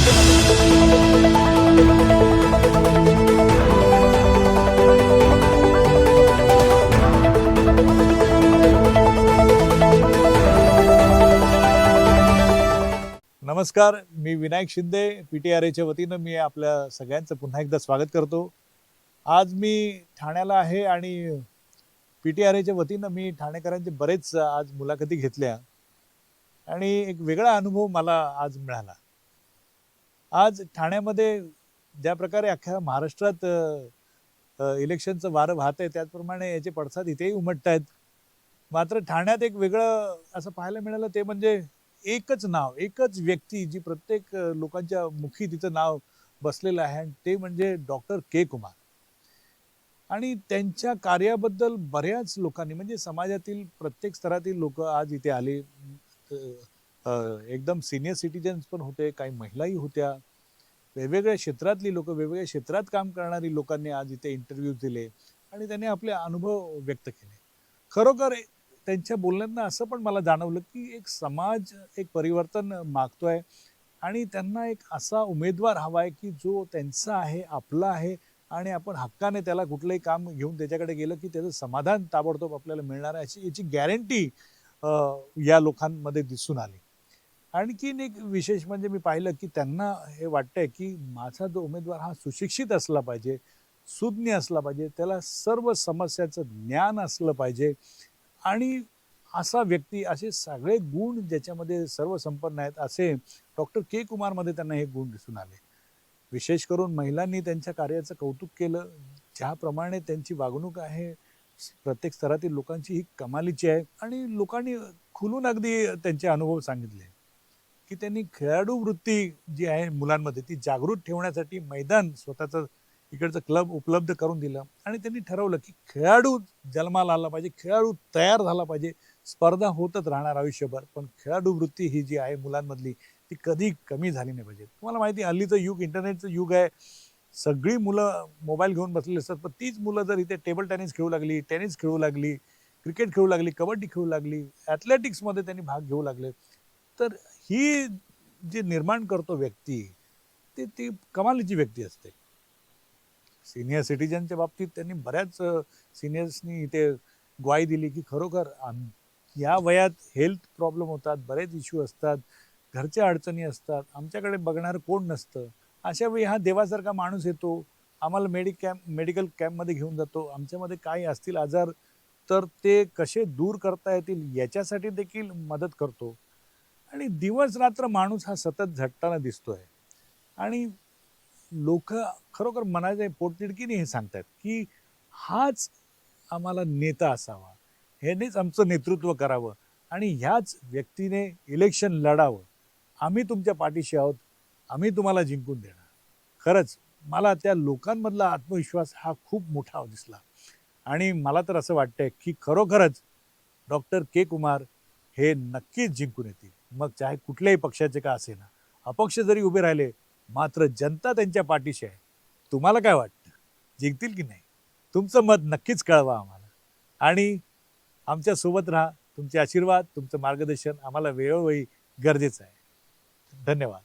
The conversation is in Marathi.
नमस्कार, मी विनायक शिंदे PTRAच्या वतीनं मी आपल्या सगळ्यांचं पुन्हा एकदा स्वागत करतो। आज मी ठाण्याला आहे आणि PTRAच्या वतीनं मी ठाणेकरांचे बरेच आज मुलाखती घेतल्या आणि एक वेगळा अनुभव मला आज मिळाला। आज ठाण्यामध्ये ज्या प्रकारे अख्ख्या महाराष्ट्रात इलेक्शनचं वारं वाहत आहे त्याचप्रमाणे याचे पडसाद इथेही उमटतायत। मात्र ठाण्यात एक वेगळं असं पाहायला मिळालं ते म्हणजे एकच नाव, एकच व्यक्ती जी प्रत्येक लोकांच्या मुखी तिचं नाव बसलेलं आहे आणि ते म्हणजे डॉक्टर के कुमार। आणि त्यांच्या कार्याबद्दल बऱ्याच लोकांनी म्हणजे समाजातील प्रत्येक स्तरातील लोक आज इथे आले। एकदम सिनियर सिटीजन्स पण होते, काही महिलाही होत्या, वेगवेगळ्या क्षेत्रातली लोक, वेगवेगळ्या क्षेत्रात काम करणारी लोकांनी आज इथे इंटरव्ह्यूज दिले आणि त्यांनी आपले अनुभव व्यक्त केले। खरोखर त्यांच्या बोलण्यातनं असं पण मला जाणवलं की एक समाज एक परिवर्तन मागतोय आणि त्यांना एक असा उमेदवार हवा आहे की जो त्यांचा आहे, आपला आहे आणि आपण हक्काने त्याला कुठलंही काम घेऊन त्याच्याकडे गेलं की त्याचं समाधान ताबडतोब आपल्याला मिळणार आहे अशी याची गॅरंटी या लोकांमध्ये दिसून आली। आणखीन एक विशेष म्हणजे मी पाहिलं की त्यांना हे वाटतंय की माझा जो उमेदवार हा सुशिक्षित असला पाहिजे, सुज्ञ असला पाहिजे, त्याला सर्व समस्याचं ज्ञान असलं पाहिजे आणि असा व्यक्ती, असे सगळे गुण ज्याच्यामध्ये सर्व संपन्न आहेत असे डॉक्टर के कुमार मध्ये त्यांना हे गुण दिसून आले। विशेष करून महिलांनी त्यांच्या कार्याचं कौतुक केलं। ज्याप्रमाणे त्यांची वागणूक आहे प्रत्येक स्तरातील लोकांची ही कमालीची आहे आणि लोकांनी खुलून अगदी त्यांचे अनुभव सांगितले की त्यांनी खेळाडू वृत्ती जी आहे मुलांमध्ये ती जागृत ठेवण्यासाठी मैदान स्वतःचं इकडचं क्लब उपलब्ध करून दिलं आणि त्यांनी ठरवलं की खेळाडू जन्माला आला पाहिजे, खेळाडू तयार झाला पाहिजे। स्पर्धा होतच राहणार आयुष्यभर, पण खेळाडू वृत्ती ही जी आहे मुलांमधली ती कधी कमी झाली नाही पाहिजे। तुम्हाला माहिती आहे हल्लीचं युग इंटरनेटचं युग आहे, सगळी मुलं मोबाईल घेऊन बसलेली असतात, पण तीच मुलं जर इथे टेबल टेनिस खेळू लागली, टेनिस खेळू लागली, क्रिकेट खेळू लागली, कबड्डी खेळू लागली, ॲथलेटिक्समध्ये त्यांनी भाग घेऊ लागले, तर ही जी निर्माण करतो व्यक्ती ती कमालीची व्यक्ती असते। सिनियर सिटीजनच्या बाबतीत त्यांनी बऱ्याच सिनियर्सनी इथे ग्वाही दिली की खरोखर या वयात हेल्थ प्रॉब्लेम होतात, बरेच इश्यू असतात, घरच्या अडचणी असतात, आमच्याकडे बघणारं कोण नसतं, अशा वेळी हा देवासारखा माणूस येतो, आम्हाला मेडिकल कॅम्पमध्ये घेऊन जातो, आमच्यामध्ये काही असतील आजार तर ते कसे दूर करता येतील याच्यासाठी देखील मदत करतो आणि दिवस रात्र माणूस हा सतत झटताना दिसतोय आणि लोक खरोखर मनाच्या पोटतिडकीने हे सांगतात की हाच आम्हाला नेता असावा, ह्यानेच आमचं नेतृत्व करावं आणि ह्याच व्यक्तीने इलेक्शन लढावं, आम्ही तुमच्या पाठीशी आहोत, आम्ही तुम्हाला जिंकून देणार। खरंच मला त्या लोकांमधला आत्मविश्वास हा खूप मोठा दिसला आणि मला तर असं वाटतंय की खरोखरच डॉक्टर के कुमार हे नक्कीच जिंकून येतील, मग चाहे कुठल्याही पक्षाचे का असेना, अपक्ष जरी उभे राहिले मात्र जनता त्यांच्या पाठीशी आहे। तुम्हाला काय वाटतं, जिंकतील की नाही? तुमचं मत नक्कीच कळवा आम्हाला आणि आमच्या सोबत राहा। तुमचे आशीर्वाद, तुमचं मार्गदर्शन आम्हाला वेळोवेळी गरजेचं आहे। धन्यवाद।